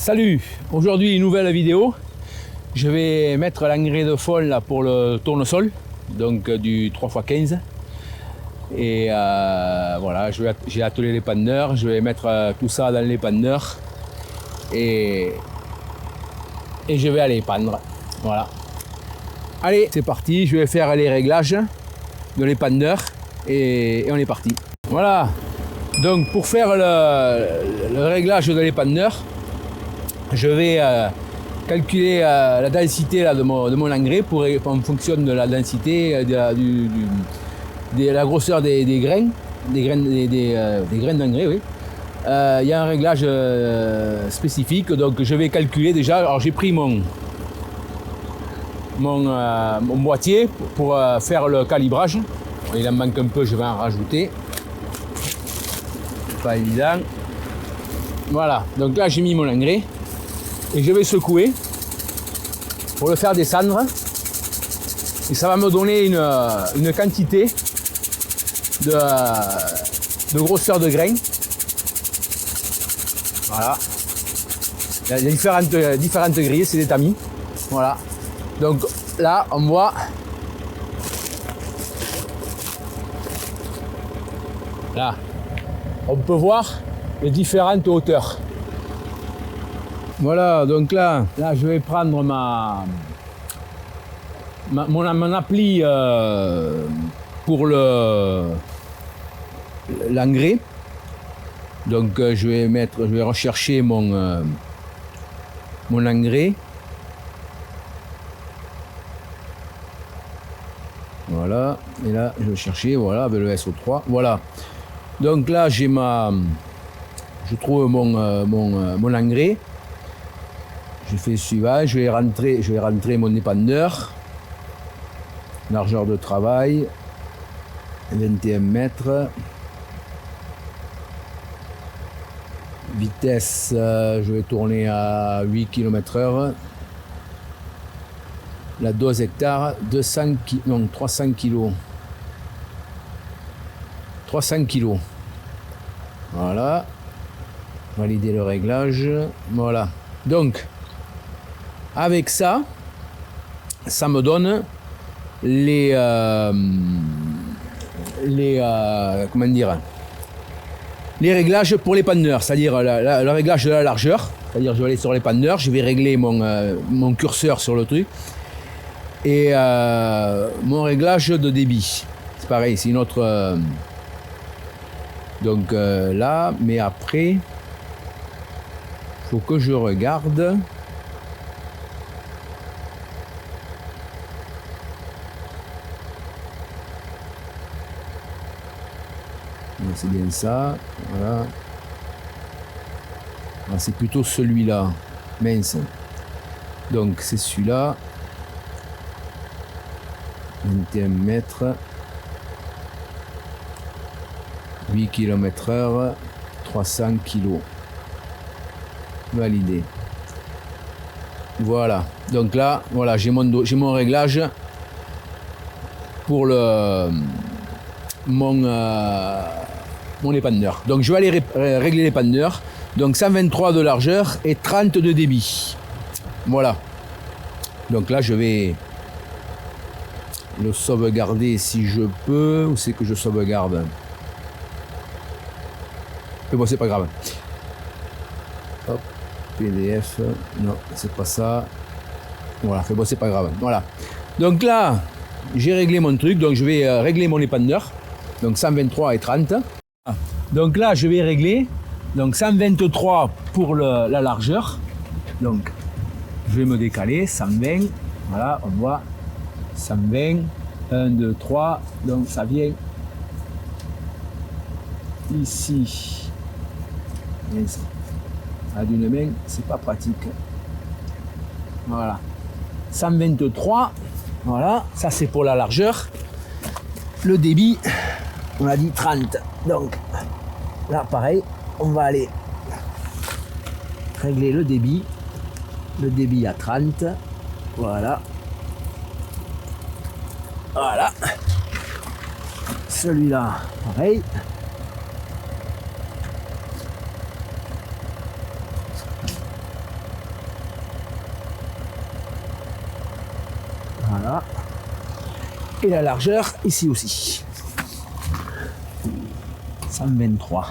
Salut, aujourd'hui une nouvelle vidéo. Je vais mettre l'engrais de fond là pour le tournesol, donc du 3x15. Et voilà, j'ai attelé les panneurs, je vais mettre tout ça dans les panneurs et je vais aller pendre. Voilà. Allez, c'est parti, je vais faire les réglages de l'épandeur et on est parti. Voilà, donc pour faire le réglage de l'épandeur, je vais calculer la densité là, de mon engrais en fonction de la densité, de la grosseur des grains, des grains d'engrais. Oui. Il y a un réglage spécifique, donc je vais calculer déjà. Alors j'ai pris mon boîtier pour faire le calibrage. Il en manque un peu, je vais en rajouter. Pas évident. Voilà, donc là j'ai mis mon engrais et je vais secouer pour le faire descendre. Et ça va me donner une quantité de grosseur de grains. Voilà. Il y a différentes grilles, c'est des tamis. Voilà. Donc là, on voit là, on peut voir les différentes hauteurs. Voilà, donc là je vais prendre mon appli pour l'engrais. Donc je vais rechercher mon engrais. Voilà, et là je vais chercher, voilà, avec le SO3. Voilà. Donc là je trouve mon engrais. Je fais le suivant, je vais rentrer mon épandeur. Largeur de travail 21 mètres. Vitesse, je vais tourner à 8 km/h. La dose hectare, 300 kg. 300 kg. Voilà. Valider le réglage. Voilà. Donc, avec ça, ça me donne comment dire, les réglages pour les panneurs, c'est-à-dire le réglage de la largeur. C'est-à-dire je vais aller sur les panneurs, je vais régler mon curseur sur le truc. Et mon réglage de débit. C'est pareil, c'est une autre... donc là, mais après, il faut que je regarde. C'est bien ça, voilà. Ah, c'est plutôt celui-là, mince. Donc c'est celui-là. 21 mètres. 8 km/h. 300 kg. Validé. Voilà. Donc là, voilà, j'ai mon réglage pour mon épandeur. Donc je vais aller régler l'épandeur. Donc 123 de largeur et 30 de débit. Voilà. Donc là je vais le sauvegarder si je peux. Où c'est que je sauvegarde? Mais bon, c'est pas grave. Hop, PDF. Non, c'est pas ça. Voilà, mais bon, c'est pas grave. Voilà. Donc là, j'ai réglé mon truc. Donc je vais régler mon épandeur. Donc 123 et 30. Donc là, je vais régler. Donc 123 pour la largeur. Donc je vais me décaler. 120. Voilà, on voit 120. 1, 2, 3. Donc ça vient ici. À d'une main, c'est pas pratique. Voilà. 123. Voilà, ça c'est pour la largeur. Le débit, on a dit 30. Donc là, pareil, on va aller régler le débit. Le débit à 30. Voilà. Voilà. Celui-là, pareil. Voilà. Et la largeur ici aussi. 123.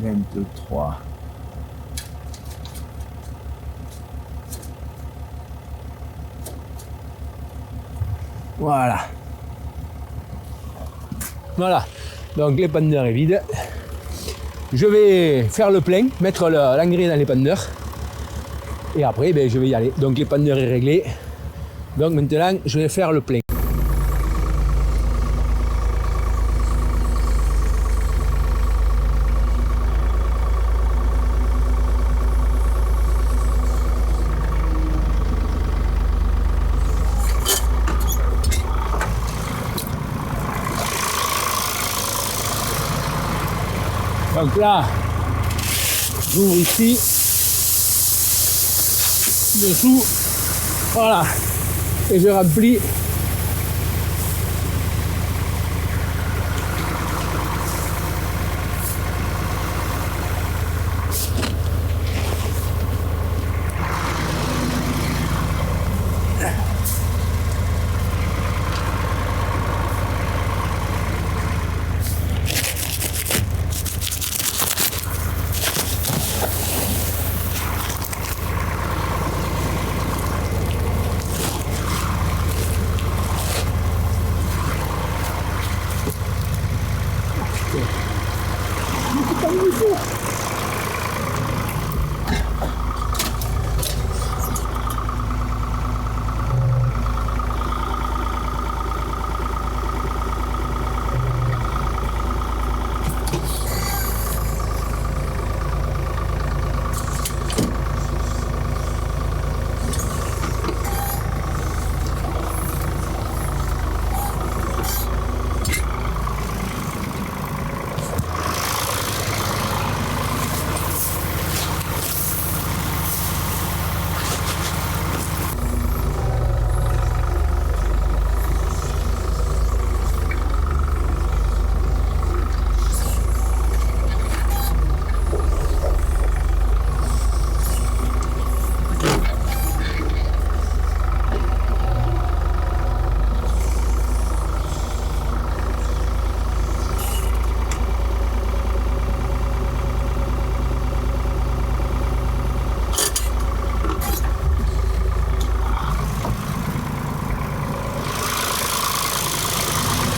123. Voilà. Voilà. Donc l'épandeur est vide. Je vais faire le plein, mettre l'engrais dans l'épandeur. Et après, ben, je vais y aller. Donc l'épandeur est réglé. Donc maintenant, je vais faire le plein. Donc là, j'ouvre ici, dessous, voilà, et je remplis.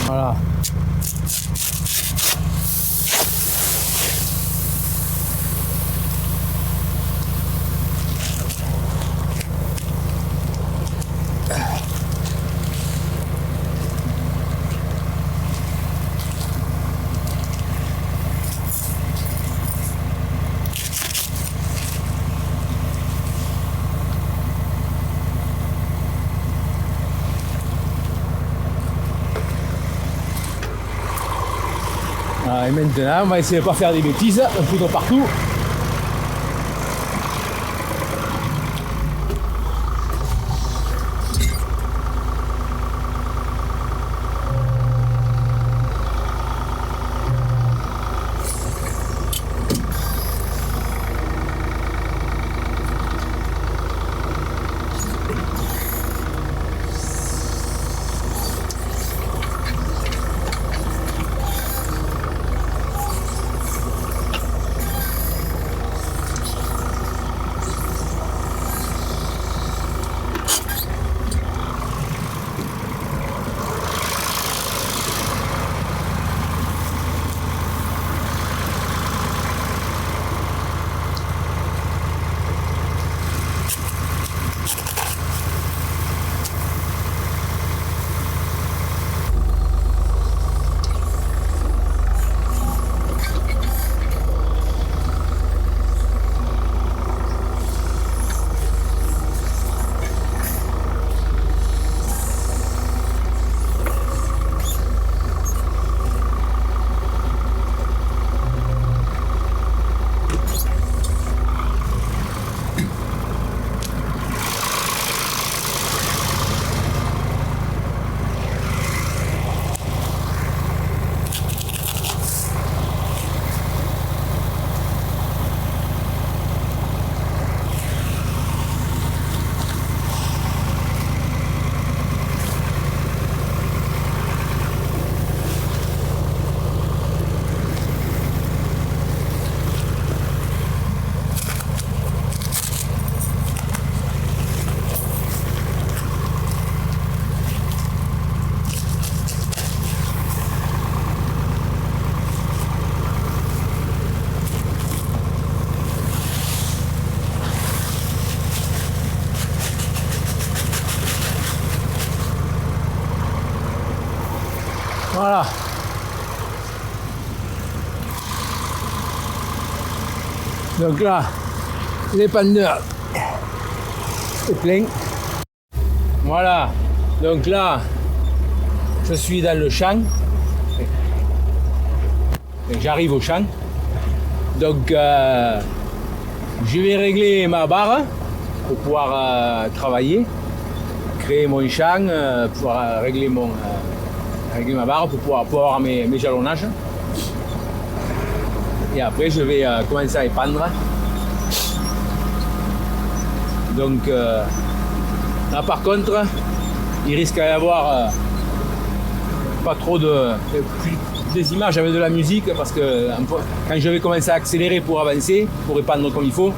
Voilà. Et maintenant, on va essayer de ne pas faire des bêtises, un poudre partout. Donc là, l'épandeur est plein. Voilà, donc là, je suis dans le champ. J'arrive au champ. Donc, je vais régler ma barre pour pouvoir travailler, créer mon champ, pouvoir régler ma barre pour pouvoir avoir mes jalonnages. Et après, je vais commencer à épandre. Donc, là par contre, il risque d'y avoir pas trop des images avec de la musique parce que quand je vais commencer à accélérer pour avancer, pour épandre comme il faut,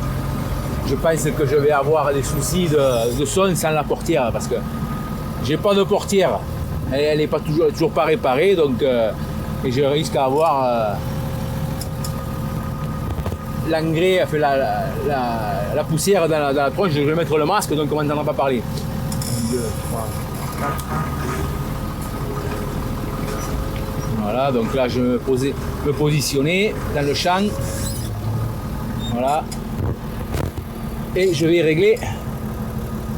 je pense que je vais avoir des soucis de son sans la portière parce que j'ai pas de portière, elle n'est pas toujours pas réparée, donc et je risque d'avoir l'engrais, la poussière dans la tronche. Je vais mettre le masque, donc on n'entendra pas parler. 1, 2, 3, 4. Voilà, donc là je me positionner dans le champ. Voilà. Et je vais régler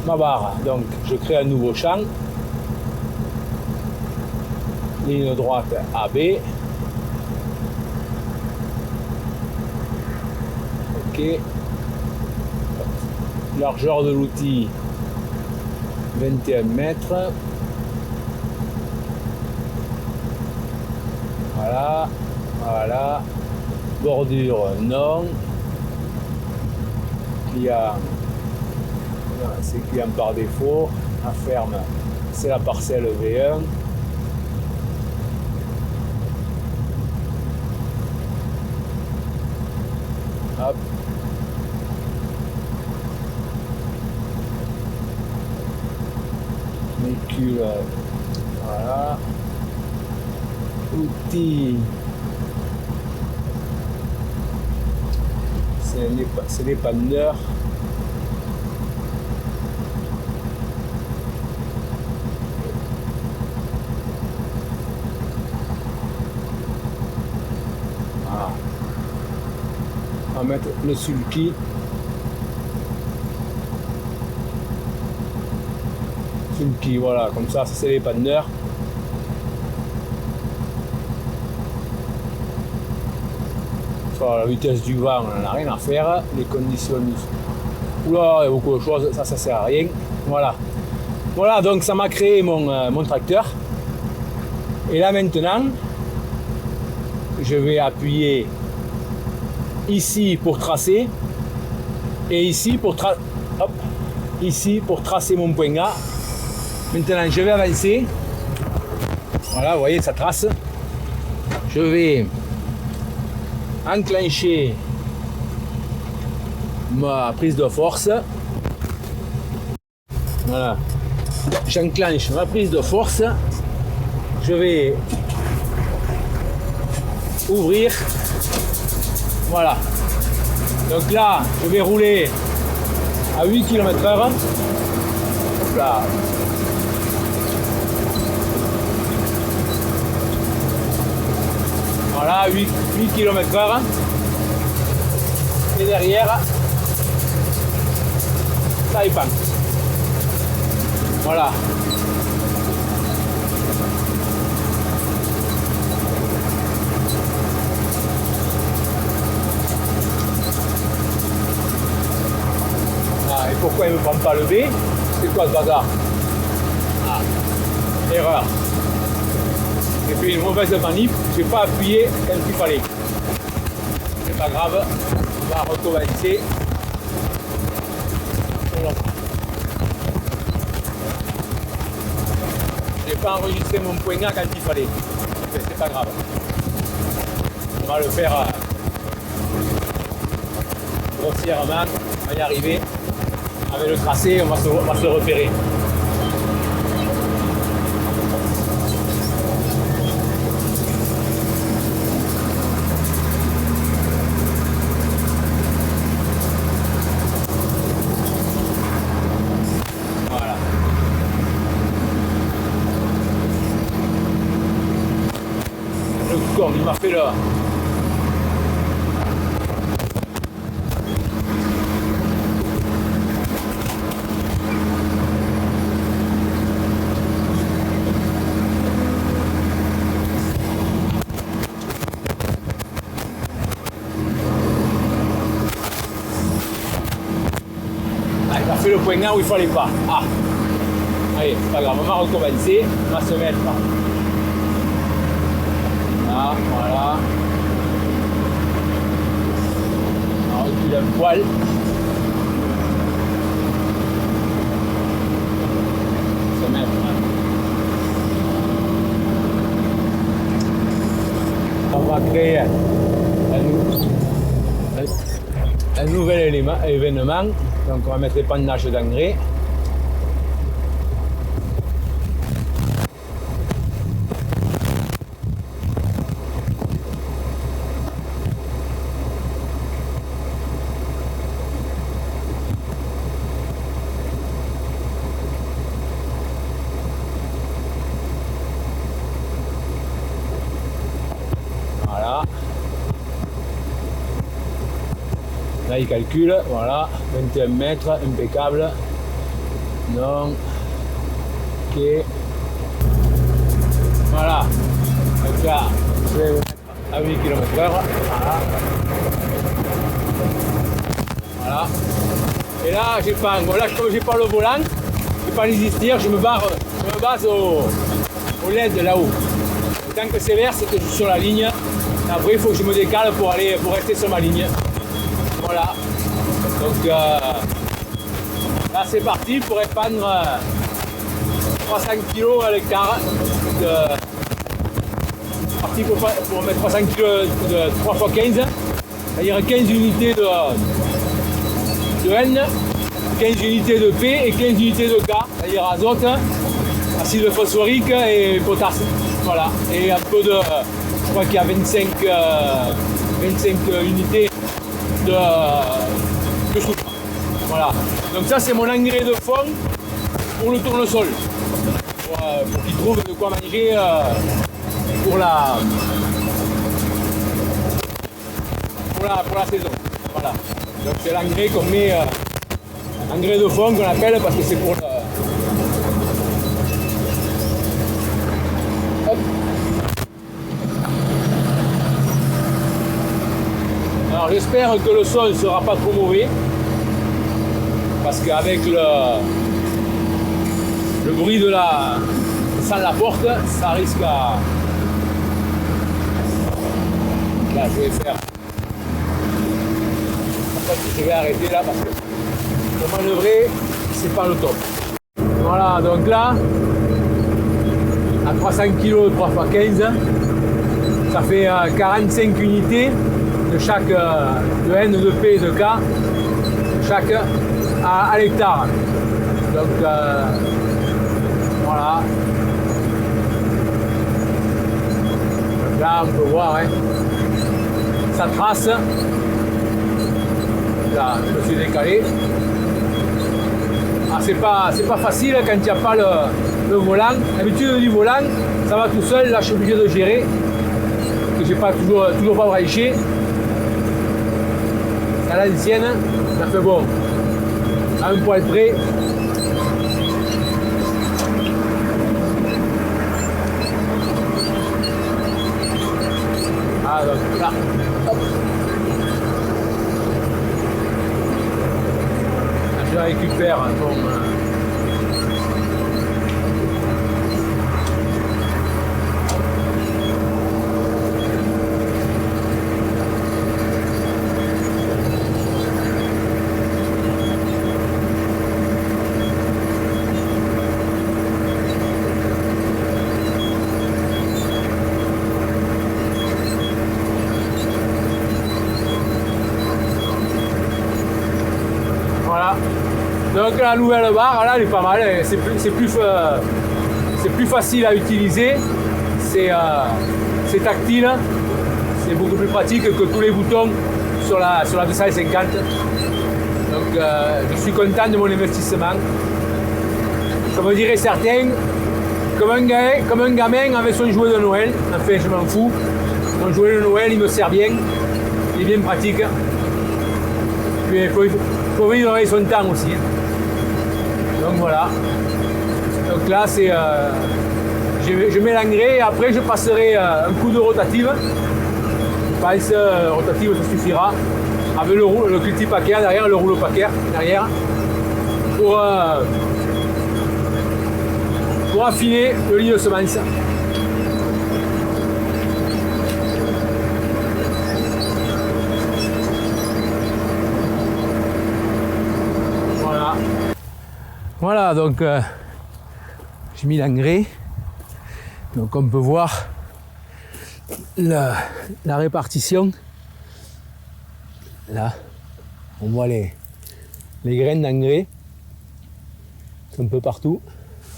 ma barre. Donc je crée un nouveau champ. Ligne droite AB. Ok. Largeur de l'outil 21 mètres. Voilà, voilà. Bordure non. Client, c'est client par défaut. La ferme, c'est la parcelle V1. Hop. Véhicule, voilà. Outils, c'est l'épandeur. Voilà. On va mettre le sulky. Sulky, voilà, comme ça c'est l'épandeur. La vitesse du vent, on n'en a rien à faire. Les conditions du... Oula, il y a beaucoup de choses, ça sert à rien. Voilà. Voilà, donc ça m'a créé mon tracteur. Et là maintenant, je vais appuyer ici pour tracer. Et ici pour tracer mon point A. Maintenant, je vais avancer. Voilà, vous voyez, ça trace. Je vais enclencher ma prise de force. Voilà. J'enclenche ma prise de force. Je vais ouvrir. Voilà. Donc là, je vais rouler à 8 km/h. Là. Voilà, 8 km/h. Et derrière, ça épand. Voilà. Ah, et pourquoi il ne me prend pas le B? C'est quoi ce bazar? Ah, erreur. J'ai fait une mauvaise manip, je n'ai pas appuyé quand il fallait. C'est pas grave, on va recommencer. Je n'ai pas enregistré mon point A quand il fallait. C'est pas grave. On va le faire grossièrement, on va y arriver. Avec le tracé, on va se repérer. Il m'a fait le... Ça fait le point là où il fallait pas. Ah. Allez, c'est pas grave, on va recommencer. On va se mettre là. Là, voilà. On recule un poil. Se mettre là. On va créer un nouvel événement. Donc on va mettre les pannages d'engrais. Voilà. Là il calcule, voilà, 21 mètres, impeccable. Donc, ok. Voilà. Donc là, je vais le mettre à 8 km/h. Voilà. Voilà. Et là, j'ai pas, bon, là, comme j'ai pas le volant, j'ai pas les styres, je me base au LED là-haut. Tant que c'est vert, c'est que je suis sur la ligne. Après, il faut que je me décale pour rester sur ma ligne. Voilà. Donc là, c'est parti pour épandre 300 kg à l'hectare. C'est parti pour mettre 300 kg de 3 x 15, c'est-à-dire 15 unités de N, 15 unités de P et 15 unités de K, c'est-à-dire azote, acide phosphorique et potasse. Voilà. Et un peu de. Je crois qu'il y a 25 unités de soufre. Voilà. Donc ça c'est mon engrais de fond pour le tournesol. Pour qu'il trouve de quoi manger pour la saison. Voilà. Donc c'est l'engrais qu'on met, engrais de fond qu'on appelle parce que c'est pour le. Hop. Alors j'espère que le son ne sera pas trop mauvais parce qu'avec le bruit de sans la porte, ça risque à. Là je vais faire. En fait je vais arrêter là parce que pour manœuvrer c'est pas le top. Voilà donc là à 300 kg 3 x 15 ça fait 45 unités de chaque de N, de P et de K chaque à l'hectare. Donc voilà. Donc là on peut voir hein, ça trace. Là je me suis décalé. Ah, c'est pas facile quand il n'y a pas le volant. L'habitude du volant, ça va tout seul, là je suis obligé de gérer. Que j'ai pas toujours pas branché. À l'ancienne, ça fait bon. À un poil près. Ah donc là, hop. Là, je récupère ton. Donc la nouvelle barre, là, elle est pas mal, c'est plus facile à utiliser, c'est tactile, c'est beaucoup plus pratique que tous les boutons sur la 250. Donc je suis content de mon investissement. Comme diraient certains, comme un gamin avec son jouet de Noël, enfin je m'en fous, mon jouet de Noël il me sert bien, il est bien pratique. Puis il faut vivre avec son temps aussi. Donc voilà. Donc là c'est je mets l'engrais et après je passerai un coup de rotative. Je pense rotative ça suffira. Avec le cultipacker derrière, le rouleau packer derrière. pour affiner le lit de semences. Voilà. Voilà, donc j'ai mis l'engrais. Donc on peut voir la répartition. Là, on voit les graines d'engrais un peu partout,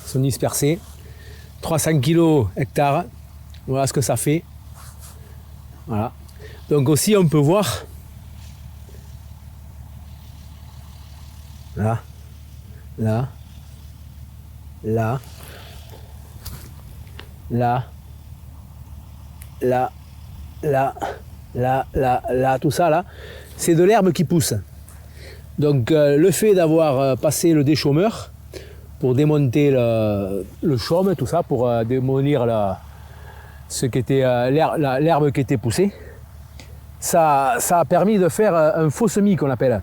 sont dispersées. 300 kg hectare, voilà ce que ça fait. Voilà. Donc aussi on peut voir là, là, là, là, là, là, là, là, là, tout ça là, c'est de l'herbe qui pousse. Donc le fait d'avoir passé le déchaumeur pour démonter le chaume, tout ça, pour démolir ce qui était l'herbe qui était poussée, ça a permis de faire un faux semis qu'on appelle.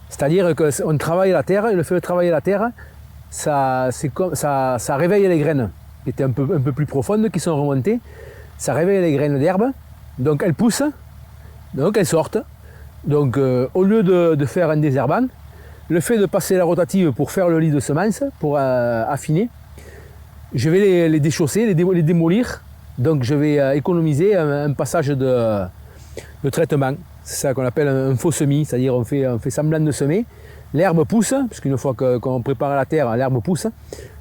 C'est-à-dire qu'on travaille la terre, et le fait de travailler la terre, ça réveille les graines qui étaient un peu plus profondes, qui sont remontées. Ça réveille les graines d'herbe, donc elles poussent, donc elles sortent. Donc au lieu de faire un désherbant, le fait de passer la rotative pour faire le lit de semences, pour affiner, je vais les déchausser, les démolir. Donc je vais économiser un passage de traitement. C'est ça qu'on appelle un faux semis, c'est-à-dire on fait semblant de semer. L'herbe pousse, puisqu'une fois qu'on prépare la terre, l'herbe pousse.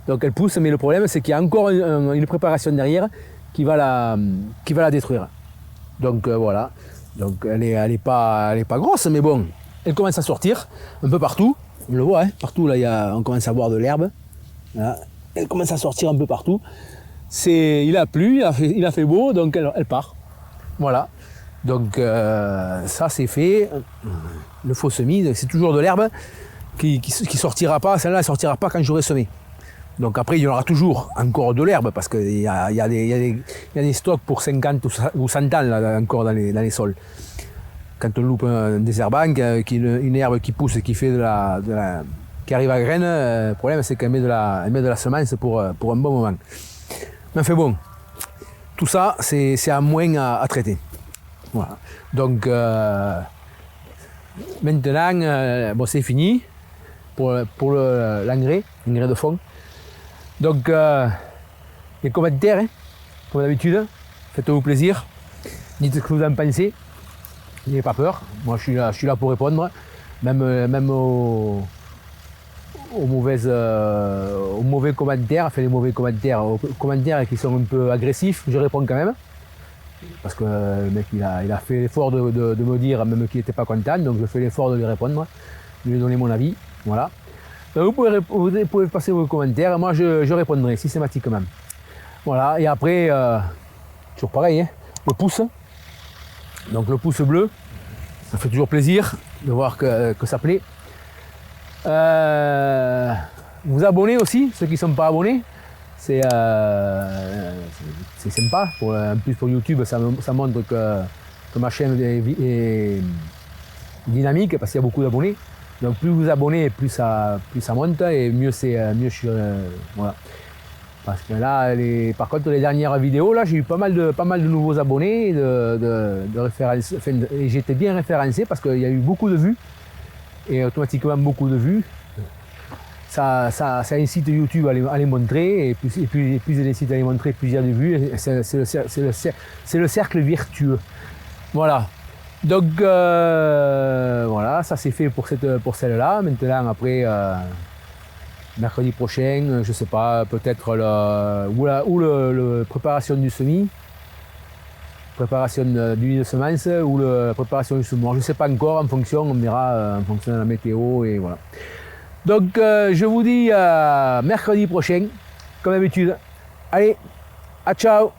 Donc elle pousse, mais le problème c'est qu'il y a encore une préparation derrière qui va la détruire. Donc voilà. Donc elle est pas grosse, mais bon, elle commence à sortir un peu partout. On le voit, hein, partout là, on commence à voir de l'herbe. Voilà. Elle commence à sortir un peu partout. Il a plu, il a fait beau, donc elle part. Voilà. Donc ça c'est fait. Le faux semis, c'est toujours de l'herbe qui sortira pas. Celle-là, elle sortira pas quand j'aurai semé. Donc après, il y aura toujours encore de l'herbe parce qu'il y a des stocks pour 50 ou 100 ans là, encore dans les sols. Quand on loupe un désherbant, une herbe qui pousse et qui fait qui arrive à graine, le problème c'est qu'elle met de la semence pour un bon moment. Mais enfin bon, tout ça c'est à moins à traiter. Voilà. Donc maintenant, bon, c'est fini pour l'engrais de fond. Donc, les commentaires, hein, comme d'habitude, faites-vous plaisir, dites ce que vous en pensez, n'ayez pas peur, moi je suis là pour répondre, même aux mauvais commentaires, enfin les mauvais commentaires, aux commentaires qui sont un peu agressifs, je réponds quand même, parce que le mec il a fait l'effort de me dire même qu'il n'était pas content, donc je fais l'effort de lui répondre, de lui donner mon avis, voilà. Donc vous pouvez passer vos commentaires, moi je répondrai systématiquement. Voilà, et après, toujours pareil, hein, le pouce. Donc le pouce bleu, ça fait toujours plaisir de voir que ça plaît. Vous abonnez aussi, ceux qui ne sont pas abonnés, c'est sympa. En plus pour YouTube, ça montre que ma chaîne est dynamique parce qu'il y a beaucoup d'abonnés. Donc plus vous abonnez, plus ça monte et mieux je suis. Voilà. Parce que là, par contre, les dernières vidéos, là, j'ai eu pas mal de nouveaux abonnés, de références. Enfin, et j'étais bien référencé parce qu'il y a eu beaucoup de vues et automatiquement beaucoup de vues. Ça incite YouTube à les montrer et plus il incite à les montrer, plus il y a de vues. C'est le cercle vertueux. Voilà. Donc voilà, ça c'est fait pour celle-là. Maintenant, après, mercredi prochain, je sais pas, peut-être la préparation du semis, préparation du lit de semences ou la préparation du semoir. Je sais pas encore, en fonction, on verra en fonction de la météo et voilà. Donc je vous dis mercredi prochain, comme d'habitude. Allez, à ciao!